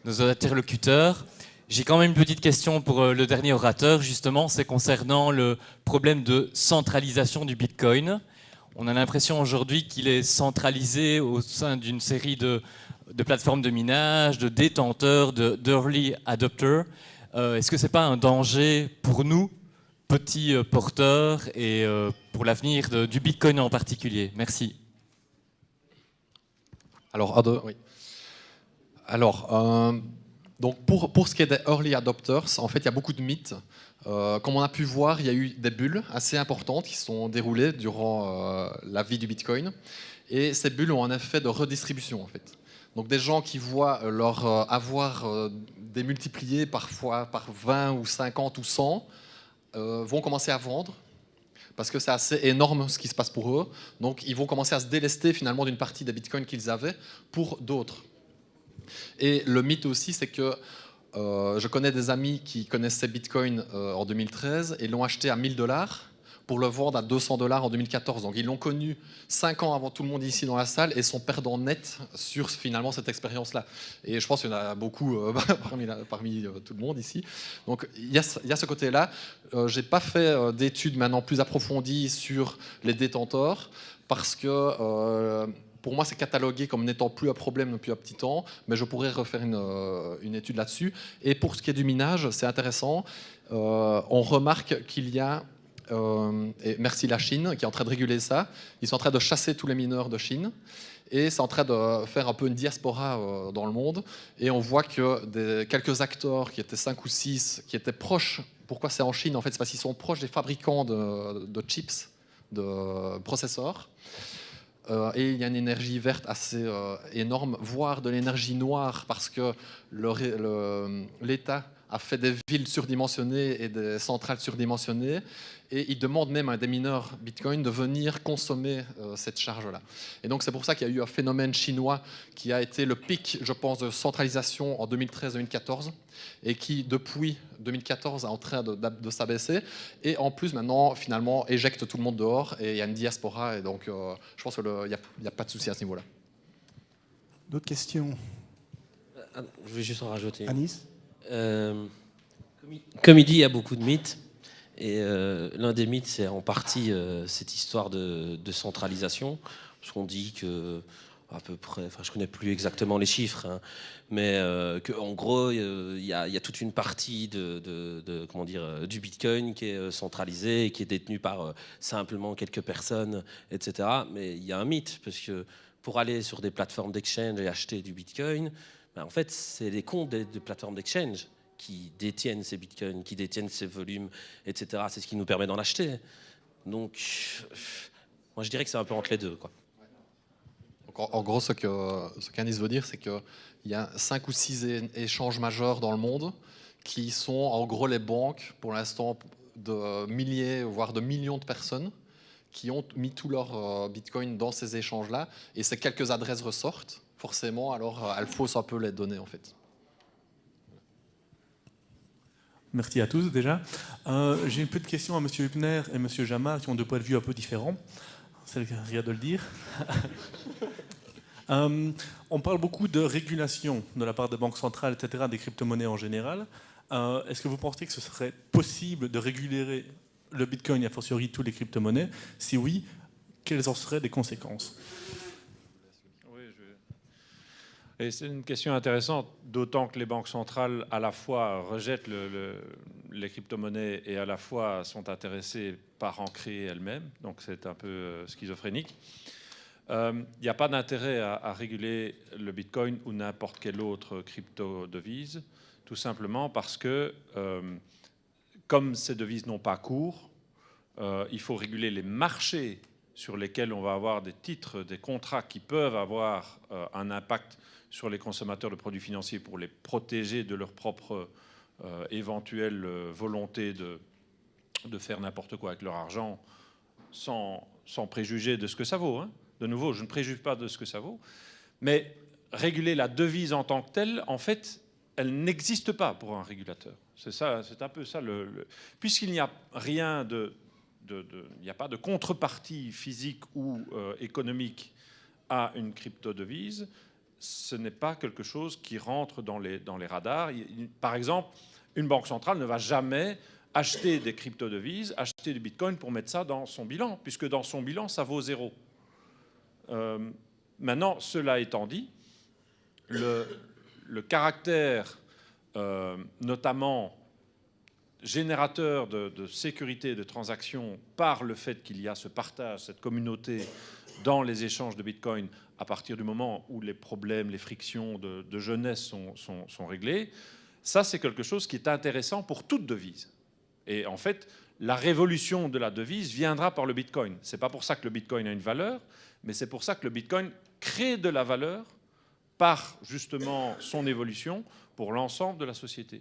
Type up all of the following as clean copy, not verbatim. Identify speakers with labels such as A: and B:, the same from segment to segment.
A: nos interlocuteurs. J'ai quand même une petite question pour le dernier orateur, justement, c'est concernant le problème de centralisation du Bitcoin. On a l'impression aujourd'hui qu'il est centralisé au sein d'une série de plateformes de minage, de détenteurs, d'early adopters. Est-ce que ce n'est pas un danger pour nous, petits porteurs, et pour l'avenir du Bitcoin en particulier? Merci.
B: Alors, oui. Alors, donc pour ce qui est des early adopters, en fait, il y a beaucoup de mythes. Comme on a pu voir, il y a eu des bulles assez importantes qui se sont déroulées durant la vie du Bitcoin. Et ces bulles ont un effet de redistribution, en fait. Donc des gens qui voient leur avoir démultiplié parfois par 20 ou 50 ou 100 vont commencer à vendre parce que c'est assez énorme ce qui se passe pour eux. Donc ils vont commencer à se délester finalement d'une partie des bitcoins qu'ils avaient pour d'autres. Et le mythe aussi, c'est que je connais des amis qui connaissaient Bitcoin en 2013 et l'ont acheté à 1000 $, pour le vendre à 200 $ en 2014. Donc ils l'ont connu 5 ans avant tout le monde ici dans la salle et sont perdants nets sur finalement cette expérience-là. Et je pense qu'il y en a beaucoup parmi tout le monde ici. Donc il y a ce côté-là. J'ai pas fait d'études maintenant plus approfondies sur les détenteurs parce que pour moi, c'est catalogué comme n'étant plus un problème depuis un petit temps, mais je pourrais refaire une étude là-dessus. Et pour ce qui est du minage, c'est intéressant. On remarque qu'il y a, et merci la Chine, qui est en train de réguler ça. Ils sont en train de chasser tous les mineurs de Chine. Et c'est en train de faire un peu une diaspora dans le monde. Et on voit que quelques acteurs qui étaient 5 ou 6, qui étaient proches. Pourquoi c'est en Chine? En fait, c'est parce qu'ils sont proches des fabricants de chips, de processeurs. Et il y a une énergie verte assez énorme, voire de l'énergie noire, parce que l'État a fait des villes surdimensionnées et des centrales surdimensionnées, et il demande même à des mineurs Bitcoin de venir consommer cette charge-là. Et donc c'est pour ça qu'il y a eu un phénomène chinois qui a été le pic, je pense, de centralisation en 2013-2014, et qui, depuis 2014, est en train de s'abaisser, et en plus, maintenant, finalement, éjecte tout le monde dehors, et il y a une diaspora, et donc je pense qu'il n'y a pas de souci à ce niveau-là.
C: D'autres questions?
D: Je vais juste en rajouter.
C: Anis?
D: Comme il dit, il y a beaucoup de mythes. Et l'un des mythes, c'est en partie cette histoire de centralisation. Parce qu'on dit que, à peu près, enfin, je ne connais plus exactement les chiffres, hein, mais qu'en gros, il y a toute une partie comment dire, du Bitcoin qui est centralisée et qui est détenue par simplement quelques personnes, etc. Mais il y a un mythe, parce que pour aller sur des plateformes d'exchange et acheter du Bitcoin, ben, en fait, c'est les comptes des plateformes d'exchange qui détiennent ces bitcoins, qui détiennent ces volumes, etc. C'est ce qui nous permet d'en acheter. Donc, moi, je dirais que c'est un peu entre les deux, quoi.
B: En gros, ce qu'Anis veut dire, c'est qu'il y a 5 ou 6 échanges majeurs dans le monde qui sont en gros les banques, pour l'instant, de milliers, voire de millions de personnes qui ont mis tout leur bitcoin dans ces échanges-là. Et ces quelques adresses ressortent, forcément, alors elles faussent un peu les données, en fait.
C: Merci à tous déjà. J'ai une petite question à M. Hübner et M. Jamar qui ont deux points de vue un peu différents. C'est le cas de le dire. On parle beaucoup de régulation de la part des banques centrales, etc., des crypto-monnaies en général. Est-ce que vous pensez que ce serait possible de réguler le Bitcoin et a fortiori tous les crypto-monnaies? Si oui, quelles en seraient les conséquences?
E: Et c'est une question intéressante, d'autant que les banques centrales à la fois rejettent les crypto-monnaies et à la fois sont intéressées par en créer elles-mêmes. Donc c'est un peu schizophrénique. Il n'y a pas d'intérêt à réguler le Bitcoin ou n'importe quelle autre crypto-devise, tout simplement parce que, comme ces devises n'ont pas cours, il faut réguler les marchés sur lesquels on va avoir des titres, des contrats qui peuvent avoir un impact sur les consommateurs de produits financiers pour les protéger de leur propre éventuelle volonté de faire n'importe quoi avec leur argent sans préjuger de ce que ça vaut, hein. De nouveau, je ne préjuge pas de ce que ça vaut, mais réguler la devise en tant que telle, en fait, elle n'existe pas pour un régulateur. C'est ça, c'est un peu ça. Puisqu'il n'y a rien il n'y a pas de contrepartie physique ou économique à une crypto-devise, ce n'est pas quelque chose qui rentre dans les radars. Par exemple, une banque centrale ne va jamais acheter des crypto-devises, acheter du bitcoin pour mettre ça dans son bilan, puisque dans son bilan, ça vaut 0. Maintenant, cela étant dit, le caractère notamment générateur de sécurité de transactions par le fait qu'il y a ce partage, cette communauté dans les échanges de bitcoin à partir du moment où les problèmes, les frictions de jeunesse sont réglés, ça c'est quelque chose qui est intéressant pour toute devise. Et en fait, la révolution de la devise viendra par le bitcoin. Ce n'est pas pour ça que le bitcoin a une valeur, mais c'est pour ça que le bitcoin crée de la valeur par justement son évolution pour l'ensemble de la société.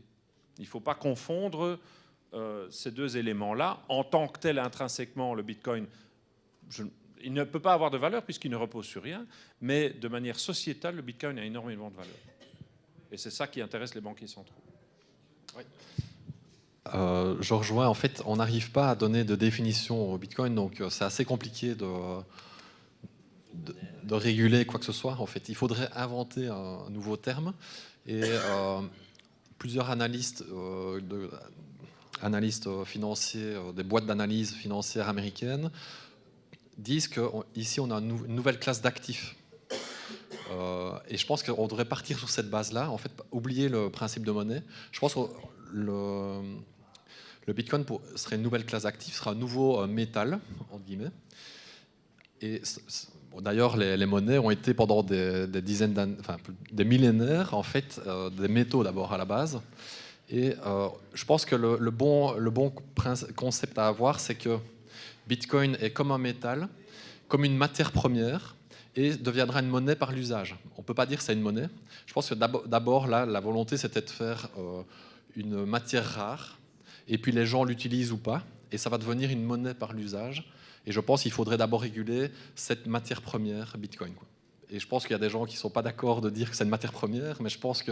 E: Il ne faut pas confondre ces deux éléments-là. En tant que tel, intrinsèquement, le bitcoin, il ne peut pas avoir de valeur puisqu'il ne repose sur rien, mais de manière sociétale, le bitcoin a énormément de valeur. Et c'est ça qui intéresse les banquiers centraux.
B: Oui. Je rejoins, en fait, on n'arrive pas à donner de définition au bitcoin, donc c'est assez compliqué de réguler quoi que ce soit. En fait, il faudrait inventer un nouveau terme. Et plusieurs analystes financiers, des boîtes d'analyse financières américaines, disent qu'ici on a une nouvelle classe d'actifs. Et je pense qu'on devrait partir sur cette base-là, en fait, oublier le principe de monnaie. Je pense que le Bitcoin serait une nouvelle classe d'actifs, sera un nouveau métal, entre guillemets. Et d'ailleurs, les monnaies ont été pendant des dizaines d'années, enfin des millénaires, en fait, des métaux d'abord à la base. Et je pense que le bon concept à avoir, c'est que Bitcoin est comme un métal, comme une matière première, et deviendra une monnaie par l'usage. On ne peut pas dire que c'est une monnaie. Je pense que d'abord, là, la volonté, c'était de faire une matière rare, et puis les gens l'utilisent ou pas, et ça va devenir une monnaie par l'usage. Et je pense qu'il faudrait d'abord réguler cette matière première, Bitcoin, quoi. Et je pense qu'il y a des gens qui ne sont pas d'accord de dire que c'est une matière première, mais je pense que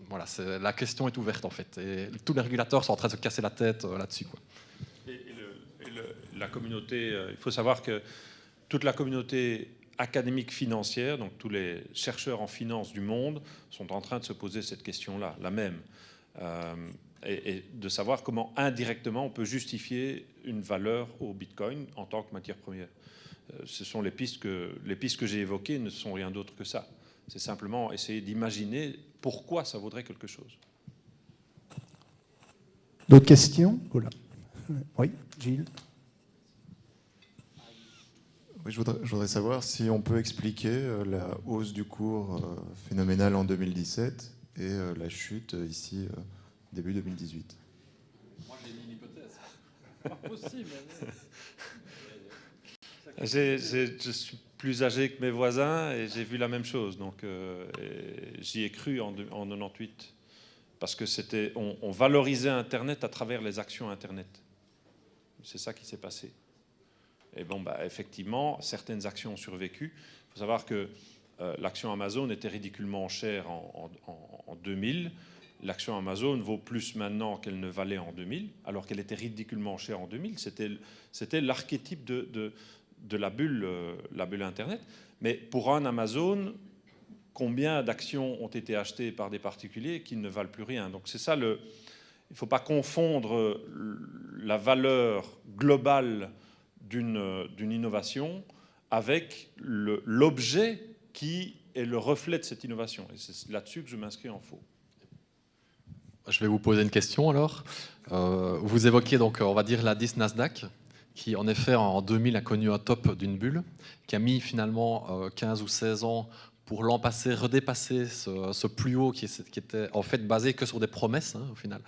B: voilà, la question est ouverte, en fait. Et tous les régulateurs sont en train de se casser la tête là-dessus, quoi.
E: La communauté, il faut savoir que toute la communauté académique financière, donc tous les chercheurs en finance du monde, sont en train de se poser cette question-là, la même. Et de savoir comment indirectement on peut justifier une valeur au Bitcoin en tant que matière première. Ce sont les pistes que j'ai évoquées ne sont rien d'autre que ça. C'est simplement essayer d'imaginer pourquoi ça vaudrait quelque chose.
F: D'autres questions? Voilà. Oui, Gilles.
G: Oui, je voudrais savoir si on peut expliquer la hausse du cours phénoménale en 2017 et la chute ici début 2018.
B: Moi, j'ai mis une hypothèse.
E: Pas possible. Je suis plus âgé que mes voisins et j'ai vu la même chose. Donc, j'y ai cru en 98 parce que on valorisait Internet à travers les actions Internet. C'est ça qui s'est passé. Et bon, effectivement, certaines actions ont survécu. Il faut savoir que l'action Amazon était ridiculement chère en 2000. L'action Amazon vaut plus maintenant qu'elle ne valait en 2000, alors qu'elle était ridiculement chère en 2000. C'était l'archétype de la bulle Internet. Mais pour un Amazon, combien d'actions ont été achetées par des particuliers qui ne valent plus rien? Donc c'est ça, il ne faut pas confondre la valeur globale d'une innovation avec l'objet qui est le reflet de cette innovation. Et c'est là-dessus que je m'inscris en faux.
B: Je vais vous poser une question alors. Vous évoquiez donc, on va dire, l'indice Nasdaq, qui en effet en 2000 a connu un top d'une bulle, qui a mis finalement 15 ou 16 ans pour l'an passé redépasser ce plus haut qui était en fait basé que sur des promesses, au final.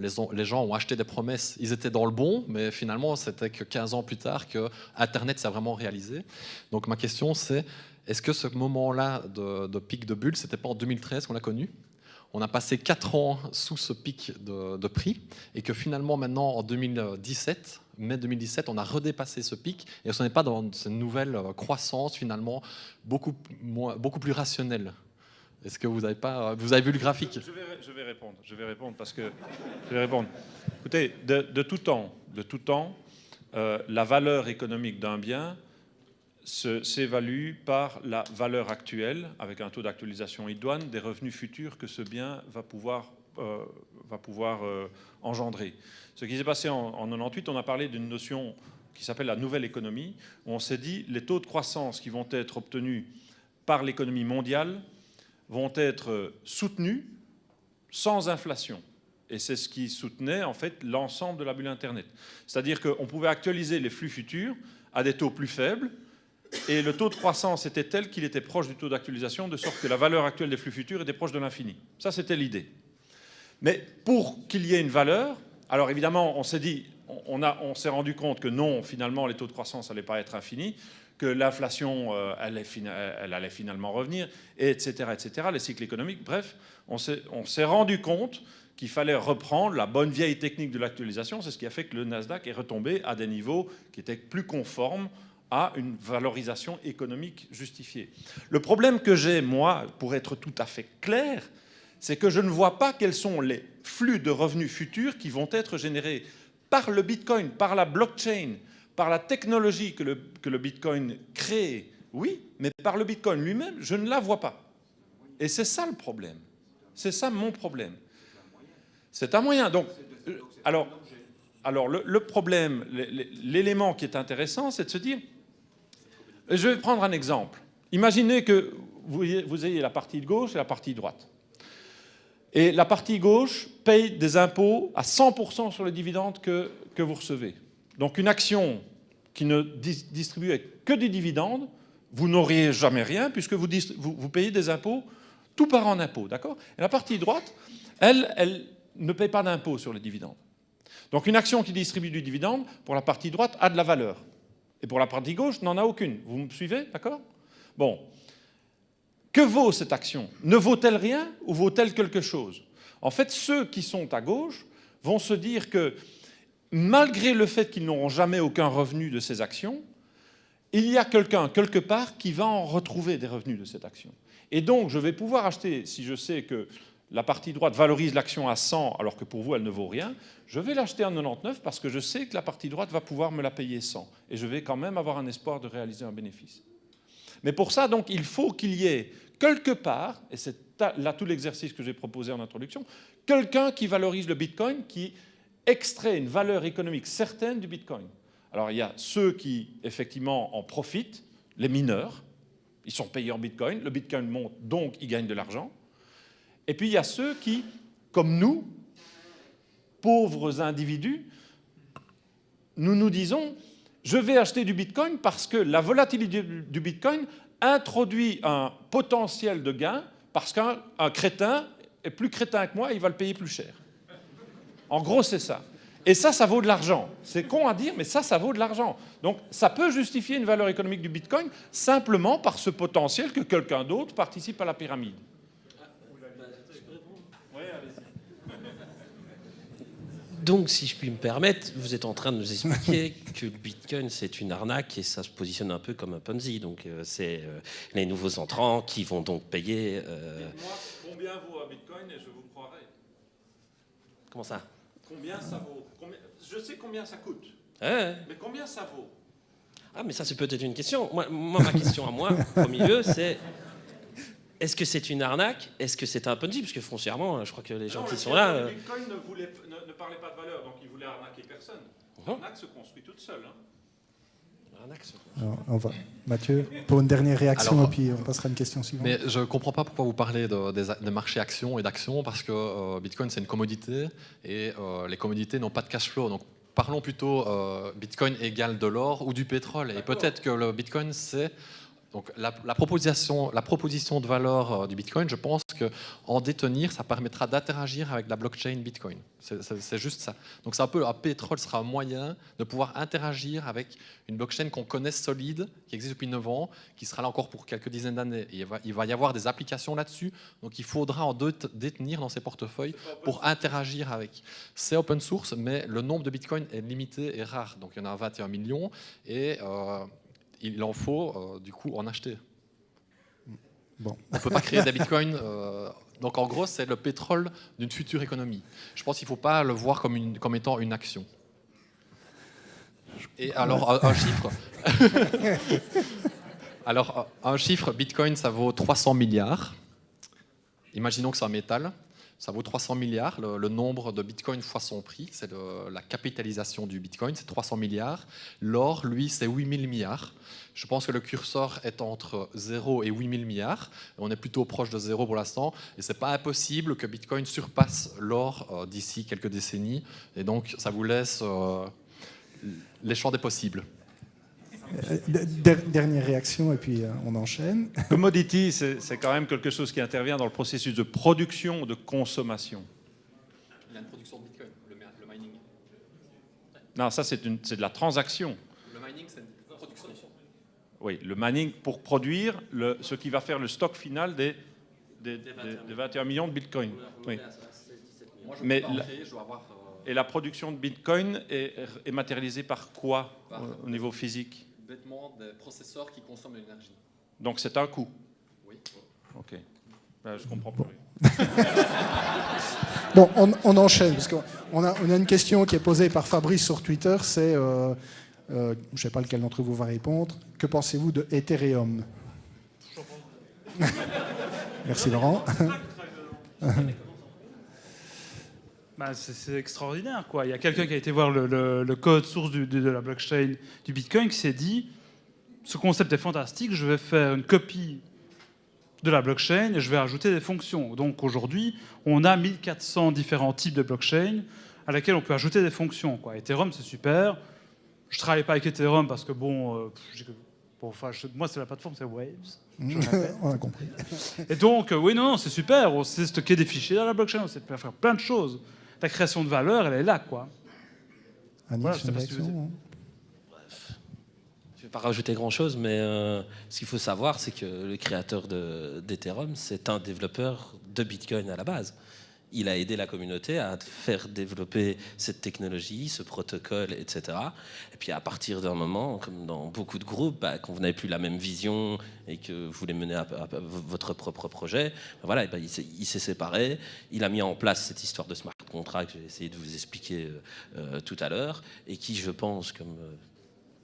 B: Les gens ont acheté des promesses, ils étaient dans le bon, mais finalement c'était que 15 ans plus tard que Internet s'est vraiment réalisé. Donc ma question c'est, est-ce que ce moment-là de pic de bulle, c'était pas en 2013 qu'on l'a connu? On a passé 4 ans sous ce pic de prix et que finalement maintenant en 2017, mai 2017, on a redépassé ce pic et on n'est pas dans cette nouvelle croissance finalement beaucoup plus rationnelle. Est-ce que vous avez vu le graphique?
E: Je vais répondre parce que Écoutez, de tout temps, la valeur économique d'un bien s'évalue par la valeur actuelle, avec un taux d'actualisation idoine, des revenus futurs que ce bien va pouvoir engendrer. Ce qui s'est passé en 98, on a parlé d'une notion qui s'appelle la nouvelle économie, où on s'est dit les taux de croissance qui vont être obtenus par l'économie mondiale vont être soutenus sans inflation. Et c'est ce qui soutenait en fait l'ensemble de la bulle Internet. C'est-à-dire qu'on pouvait actualiser les flux futurs à des taux plus faibles, et le taux de croissance était tel qu'il était proche du taux d'actualisation, de sorte que la valeur actuelle des flux futurs était proche de l'infini. Ça, c'était l'idée. Mais pour qu'il y ait une valeur, alors évidemment, on s'est dit, on s'est rendu compte que non, finalement, les taux de croissance n'allaient pas être infinis, que l'inflation, elle allait finalement revenir, etc., etc., les cycles économiques. Bref, on s'est rendu compte qu'il fallait reprendre la bonne vieille technique de l'actualisation. C'est ce qui a fait que le Nasdaq est retombé à des niveaux qui étaient plus conformes à une valorisation économique justifiée. Le problème que j'ai, moi, pour être tout à fait clair, c'est que je ne vois pas quels sont les flux de revenus futurs qui vont être générés par le Bitcoin, par la blockchain, par la technologie que le Bitcoin crée, oui, mais par le Bitcoin lui-même, je ne la vois pas. Et c'est ça le problème. C'est ça mon problème. C'est un moyen. Donc, alors le problème, l'élément qui est intéressant, c'est de se dire, je vais prendre un exemple. Imaginez que vous ayez la partie de gauche et la partie de droite. Et la partie gauche paye des impôts à 100% sur les dividendes que vous recevez. Donc une action qui ne distribuait que des dividendes, vous n'auriez jamais rien puisque vous payez des impôts, tout part en impôts, d'accord ? Et la partie droite, elle ne paye pas d'impôts sur les dividendes. Donc une action qui distribue du dividende, pour la partie droite, a de la valeur. Et pour la partie gauche, n'en a aucune. Vous me suivez, d'accord ? Bon. Que vaut cette action? Ne vaut-elle rien ou vaut-elle quelque chose? En fait, ceux qui sont à gauche vont se dire que, malgré le fait qu'ils n'auront jamais aucun revenu de ces actions, il y a quelqu'un, quelque part, qui va en retrouver des revenus de cette action. Et donc, je vais pouvoir acheter, si je sais que la partie droite valorise l'action à 100, alors que pour vous, elle ne vaut rien, je vais l'acheter à 99 parce que je sais que la partie droite va pouvoir me la payer 100. Et je vais quand même avoir un espoir de réaliser un bénéfice. Mais pour ça, donc, il faut qu'il y ait quelque part, et c'est là tout l'exercice que j'ai proposé en introduction, quelqu'un qui valorise le Bitcoin, qui extrait une valeur économique certaine du Bitcoin. Alors, il y a ceux qui, effectivement, en profitent, les mineurs, ils sont payés en Bitcoin, le Bitcoin monte, donc ils gagnent de l'argent. Et puis, il y a ceux qui, comme nous, pauvres individus, nous nous disons, je vais acheter du Bitcoin parce que la volatilité du Bitcoin introduit un potentiel de gain parce qu'un crétin est plus crétin que moi, il va le payer plus cher. En gros, c'est ça. Et ça vaut de l'argent. C'est con à dire, mais ça vaut de l'argent. Donc, ça peut justifier une valeur économique du Bitcoin simplement par ce potentiel que quelqu'un d'autre participe à la pyramide.
D: Donc, si je puis me permettre, vous êtes en train de nous expliquer que le Bitcoin, c'est une arnaque et ça se positionne un peu comme un Ponzi. Donc, c'est les nouveaux entrants qui vont donc payer...
E: Moi, combien vaut un Bitcoin et je vous croirai.
D: Comment ça?
E: Combien ça vaut? Je sais combien ça coûte.
D: Ouais.
E: Mais combien ça vaut?
D: Ah, mais ça, c'est peut-être une question. Moi, ma question à moi, au milieu, c'est... Est-ce que c'est une arnaque? Est-ce que c'est un Ponzi? Parce que foncièrement, je crois que les gens qui sont là...
E: Le Bitcoin ne parlait pas de valeur, donc il voulait arnaquer personne. L'arnaque se construit toute seule.
F: Alors, on va. Mathieu, pour une dernière réaction,
B: Alors,
F: et puis on passera à une question suivante.
B: Mais je ne comprends pas pourquoi vous parlez de marché actions et d'actions, parce que Bitcoin, c'est une commodité, et les commodités n'ont pas de cash flow. Donc, parlons plutôt Bitcoin égale de l'or ou du pétrole. Et peut-être que le Bitcoin, c'est... Donc la proposition de valeur du Bitcoin, je pense qu'en détenir, ça permettra d'interagir avec la blockchain Bitcoin. C'est juste ça. Donc c'est un peu, un pétrole sera un moyen de pouvoir interagir avec une blockchain qu'on connaît solide, qui existe depuis 9 ans, qui sera là encore pour quelques dizaines d'années. Il va y avoir des applications là-dessus, donc il faudra en détenir dans ses portefeuilles pour interagir avec. C'est open source, mais le nombre de Bitcoin est limité et rare. Donc il y en a 21 millions, et... il en faut, du coup, en acheter.
F: Bon.
B: On ne peut pas créer des bitcoins. Donc, en gros, c'est le pétrole d'une future économie. Je pense qu'il ne faut pas le voir comme étant une action. Et alors, un chiffre. Alors, un chiffre, Bitcoin, ça vaut 300 milliards. Imaginons que c'est un métal. Ça vaut 300 milliards. Le nombre de Bitcoin fois son prix, c'est la capitalisation du Bitcoin, c'est 300 milliards. L'or, lui, c'est 8000 milliards. Je pense que le curseur est entre 0 et 8000 milliards. On est plutôt proche de 0 pour l'instant. Et ce n'est pas impossible que Bitcoin surpasse l'or d'ici quelques décennies. Et donc, ça vous laisse les champs des possibles.
F: Dernière réaction et puis on enchaîne.
E: Commodity, c'est quand même quelque chose qui intervient dans le processus de production ou de consommation.
B: Il y a une production de Bitcoin, le mining.
E: Non, ça c'est de la transaction.
B: Le mining, c'est une production.
E: Oui, le mining pour produire ce qui va faire le stock final des 21 millions de Bitcoin. Oui.
B: Moi, je
E: Mais
B: peux pas entrer, je dois avoir...
E: Et la production de Bitcoin est matérialisée par quoi au niveau physique?
B: Bêtement, des processeurs qui consomment de l'énergie.
E: Donc c'est un coût.
B: Oui.
E: Ok. Ben, je comprends pas.
F: Bon, on enchaîne, parce qu'on a une question qui est posée par Fabrice sur Twitter, c'est, je ne sais pas lequel d'entre vous va répondre, que pensez-vous de Ethereum? Merci Laurent.
H: Bah, c'est extraordinaire, quoi. Il y a quelqu'un qui a été voir le code source de la blockchain du Bitcoin qui s'est dit ce concept est fantastique, je vais faire une copie de la blockchain et je vais ajouter des fonctions. Donc aujourd'hui, on a 1400 différents types de blockchain à laquelle on peut ajouter des fonctions, quoi. Ethereum, c'est super. Je ne travaille pas avec Ethereum parce que, moi, c'est la plateforme, c'est Waves.
F: On a compris.
H: Et donc, oui, non, c'est super. On sait stocker des fichiers dans la blockchain, on sait faire plein de choses. La création de valeur, elle est là, quoi.
F: Annick,
H: Voilà,
F: une réaction,
D: Je ne vais pas rajouter grand-chose, mais ce qu'il faut savoir, c'est que le créateur d'Ethereum, c'est un développeur de Bitcoin à la base. Il a aidé la communauté à faire développer cette technologie, ce protocole, etc. Et puis à partir d'un moment, comme dans beaucoup de groupes, quand vous n'avez plus la même vision et que vous voulez mener à votre propre projet, voilà, il s'est séparé. Il a mis en place cette histoire de smart contract que j'ai essayé de vous expliquer tout à l'heure, et qui, je pense, comme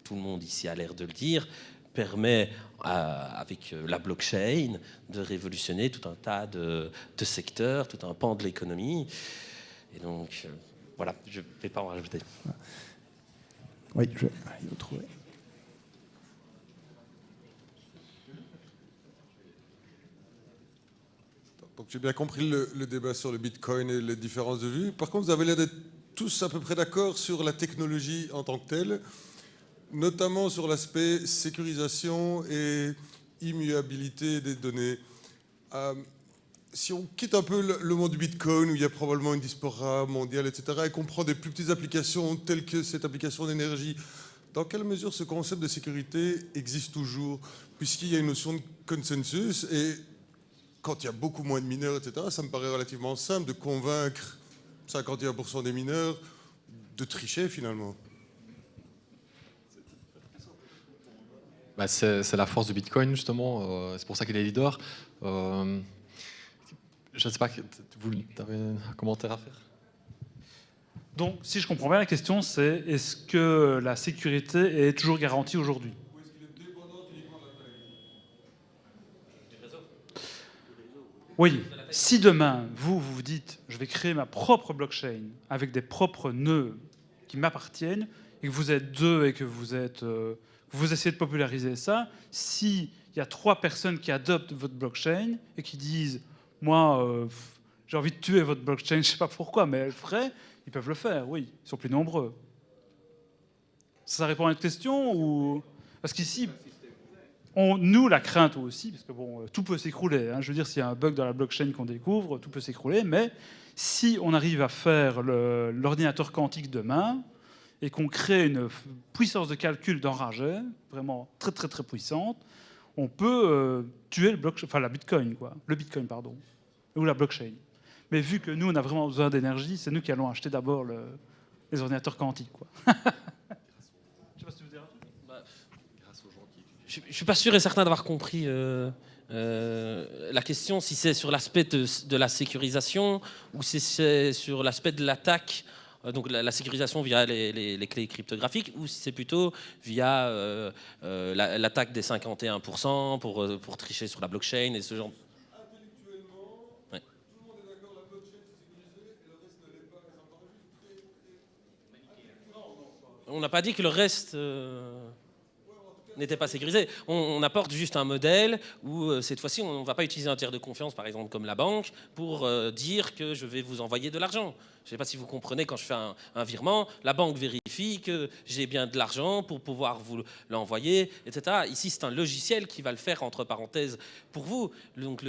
D: tout le monde ici a l'air de le dire, permet, avec la blockchain, de révolutionner tout un tas de secteurs, tout un pan de l'économie. Et donc, voilà, je ne vais pas en rajouter.
F: Oui, je vais le trouver.
I: Donc j'ai bien compris le débat sur le Bitcoin et les différences de vues. Par contre, vous avez l'air d'être tous à peu près d'accord sur la technologie en tant que telle, notamment sur l'aspect sécurisation et immuabilité des données. Si on quitte un peu le monde du Bitcoin, où il y a probablement une diaspora mondiale, etc., et qu'on prend des plus petites applications telles que cette application d'énergie, dans quelle mesure ce concept de sécurité existe toujours? Puisqu'il y a une notion de consensus, et quand il y a beaucoup moins de mineurs, etc., ça me paraît relativement simple de convaincre 51% des mineurs de tricher finalement.
B: Bah, c'est la force du Bitcoin, justement. C'est pour ça qu'il est leader. Je ne sais pas, vous avez un commentaire à faire?
H: Donc, si je comprends bien, la question, c'est est-ce que la sécurité est toujours garantie aujourd'hui?
I: Ou est-ce qu'il est dépendant uniquement de la taille?
H: Oui. Si demain, vous dites, je vais créer ma propre blockchain avec des propres nœuds qui m'appartiennent, et que vous êtes deux et que vous essayez de populariser ça, s'il y a 3 personnes qui adoptent votre blockchain et qui disent « Moi, j'ai envie de tuer votre blockchain, je ne sais pas pourquoi, mais elles le feraient », ils peuvent le faire, oui. Ils sont plus nombreux. Ça répond à une question ou... Parce qu'ici, nous, la crainte aussi, parce que bon, tout peut s'écrouler. Hein. Je veux dire, s'il y a un bug dans la blockchain qu'on découvre, tout peut s'écrouler. Mais si on arrive à faire l'ordinateur quantique demain et qu'on crée une puissance de calcul d'enragé, vraiment très très très puissante, on peut tuer la Bitcoin, quoi. Le Bitcoin, pardon, ou la blockchain. Mais vu que nous, on a vraiment besoin d'énergie, c'est nous qui allons acheter d'abord les ordinateurs quantiques, quoi. Je sais pas si tu veux dire un truc.
D: Je ne suis pas sûr et certain d'avoir compris la question, si c'est sur l'aspect de la sécurisation ou si c'est sur l'aspect de l'attaque donc la sécurisation via les clés cryptographiques, ou si c'est plutôt via l'attaque des 51% pour tricher sur la blockchain et ce genre. Ouais. On n'a pas dit que le reste n'était pas sécurisé. On apporte juste un modèle où cette fois-ci on ne va pas utiliser un tiers de confiance, par exemple comme la banque, pour dire que je vais vous envoyer de l'argent. Je ne sais pas si vous comprenez, quand je fais un virement, la banque vérifie que j'ai bien de l'argent pour pouvoir vous l'envoyer, etc. Ici, c'est un logiciel qui va le faire, entre parenthèses, pour vous. Donc,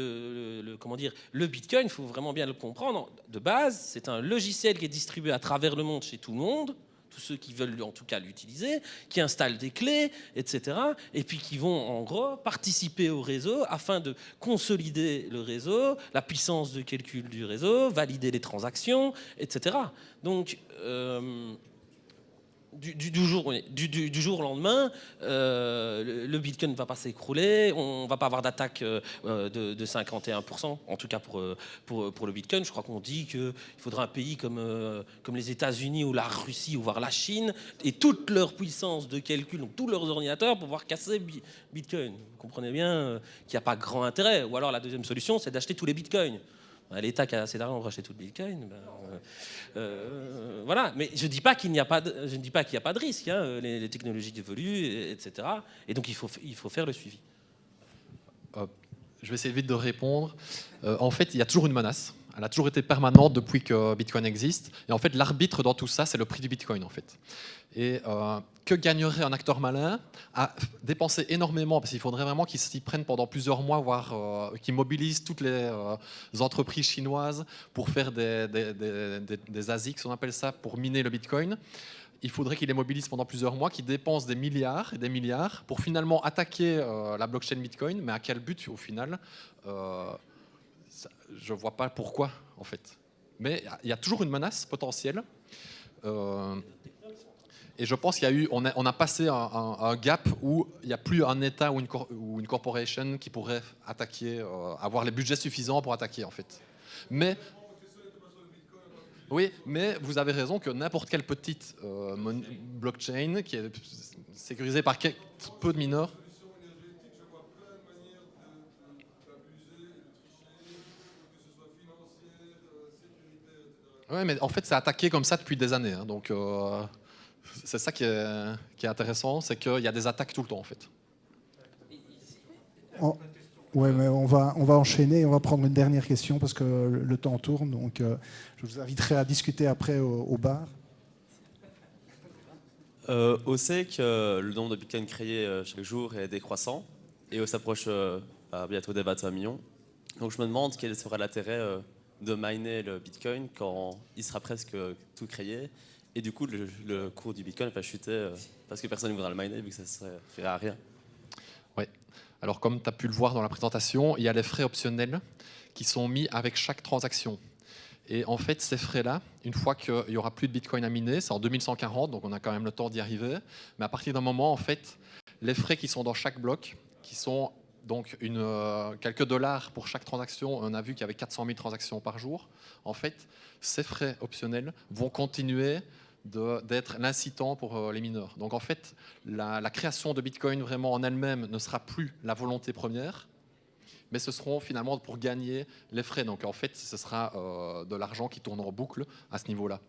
D: comment dire, le Bitcoin, il faut vraiment bien le comprendre. De base, c'est un logiciel qui est distribué à travers le monde chez tout le monde, tous ceux qui veulent en tout cas l'utiliser, qui installent des clés, etc. Et puis qui vont en gros participer au réseau afin de consolider le réseau, la puissance de calcul du réseau, valider les transactions, etc. Donc du jour au lendemain, le Bitcoin ne va pas s'écrouler, on ne va pas avoir d'attaque de 51%, en tout cas pour le Bitcoin. Je crois qu'on dit qu'il faudra un pays comme les États-Unis ou la Russie ou voire la Chine et toute leur puissance de calcul, donc tous leurs ordinateurs pour pouvoir casser Bitcoin. Vous comprenez bien qu'il n'y a pas grand intérêt. Ou alors la deuxième solution, c'est d'acheter tous les Bitcoins. L'État qui a assez d'argent pour acheter tout le Bitcoin, voilà. Mais je ne dis pas qu'il n'y a pas de risque. Hein. Les technologies évoluent, etc. Et donc il faut faire le suivi.
B: Je vais essayer vite de répondre. En fait, il y a toujours une menace. Elle a toujours été permanente depuis que Bitcoin existe. Et en fait, l'arbitre dans tout ça, c'est le prix du Bitcoin, en fait. Et que gagnerait un acteur malin à dépenser énormément, parce qu'il faudrait vraiment qu'il s'y prenne pendant plusieurs mois, voire qu'il mobilise toutes les entreprises chinoises pour faire des ASIC, on appelle ça, pour miner le Bitcoin. Il faudrait qu'il les mobilise pendant plusieurs mois, qu'il dépense des milliards et des milliards pour finalement attaquer la blockchain Bitcoin. Mais à quel but, au final je ne vois pas pourquoi, en fait. Mais il y a toujours une menace potentielle. Et je pense qu'on a passé un gap où il n'y a plus un État ou une corporation qui pourrait attaquer, avoir les budgets suffisants pour attaquer, en fait. Mais oui, mais vous avez raison que n'importe quelle petite blockchain qui est sécurisée par peu de mineurs. Oui, mais en fait, c'est attaqué comme ça depuis des années. Hein, donc, c'est ça qui est intéressant, c'est qu'il y a des attaques tout le temps, en fait.
F: Ouais, mais on va enchaîner, on va prendre une dernière question parce que le temps tourne. Donc, je vous inviterai à discuter après au bar.
J: On sait que le nombre de bitcoins créés chaque jour est décroissant et on s'approche bientôt des 21 millions. Donc, je me demande quel sera l'intérêt de miner le bitcoin quand il sera presque tout créé. Et du coup, le cours du bitcoin va chuter parce que personne ne voudra le miner vu que ça ne servira à rien.
B: Oui. Alors, comme tu as pu le voir dans la présentation, il y a les frais optionnels qui sont mis avec chaque transaction. Et en fait, ces frais-là, une fois qu'il n'y aura plus de bitcoin à miner, c'est en 2140, donc on a quand même le temps d'y arriver. Mais à partir d'un moment, en fait, les frais qui sont dans chaque bloc, qui sont donc quelques dollars pour chaque transaction, on a vu qu'il y avait 400 000 transactions par jour. En fait, ces frais optionnels vont continuer d'être l'incitant pour les mineurs. Donc en fait, la création de Bitcoin vraiment en elle-même ne sera plus la volonté première, mais ce seront finalement pour gagner les frais. Donc en fait, ce sera de l'argent qui tourne en boucle à ce niveau-là.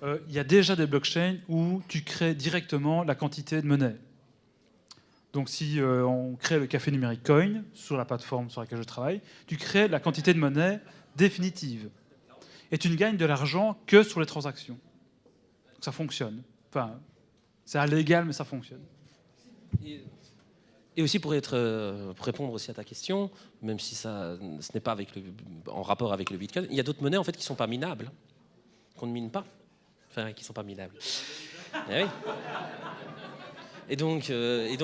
H: Il y a déjà des blockchains où tu crées directement la quantité de monnaie. Donc si on crée le café numérique Coin sur la plateforme sur laquelle je travaille, tu crées la quantité de monnaie définitive. Et tu ne gagnes de l'argent que sur les transactions. Donc ça fonctionne. Enfin, c'est illégal, mais ça fonctionne.
D: Et aussi pour répondre aussi à ta question, même si ce n'est pas en rapport avec le Bitcoin, il y a d'autres monnaies en fait qui ne sont pas minables, qu'on ne mine pas. Enfin, qui ne sont pas minables. Eh oui. Et donc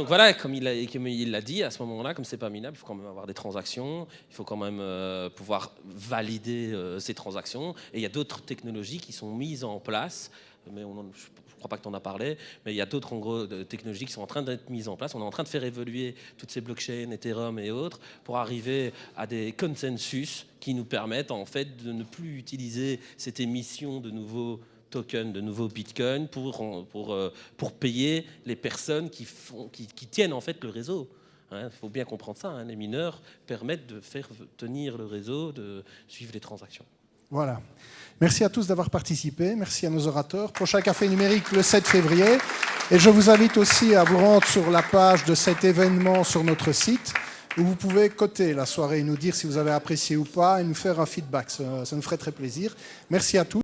D: voilà, comme il l'a dit, à ce moment-là, comme c'est pas minable, il faut quand même avoir des transactions, il faut quand même pouvoir valider ces transactions. Et il y a d'autres technologies qui sont mises en place, mais je ne crois pas que tu en as parlé, mais il y a d'autres en gros technologies qui sont en train d'être mises en place. On est en train de faire évoluer toutes ces blockchains, Ethereum et autres, pour arriver à des consensus qui nous permettent en fait de ne plus utiliser cette émission de nouveaux tokens, de nouveaux bitcoins pour payer les personnes qui tiennent en fait le réseau. Il faut bien comprendre ça. Les mineurs permettent de faire tenir le réseau, de suivre les transactions.
F: Voilà. Merci à tous d'avoir participé. Merci à nos orateurs. Prochain café numérique le 7 février. Et je vous invite aussi à vous rendre sur la page de cet événement sur notre site, où vous pouvez coter la soirée et nous dire si vous avez apprécié ou pas et nous faire un feedback. Ça nous ferait très plaisir. Merci à tous.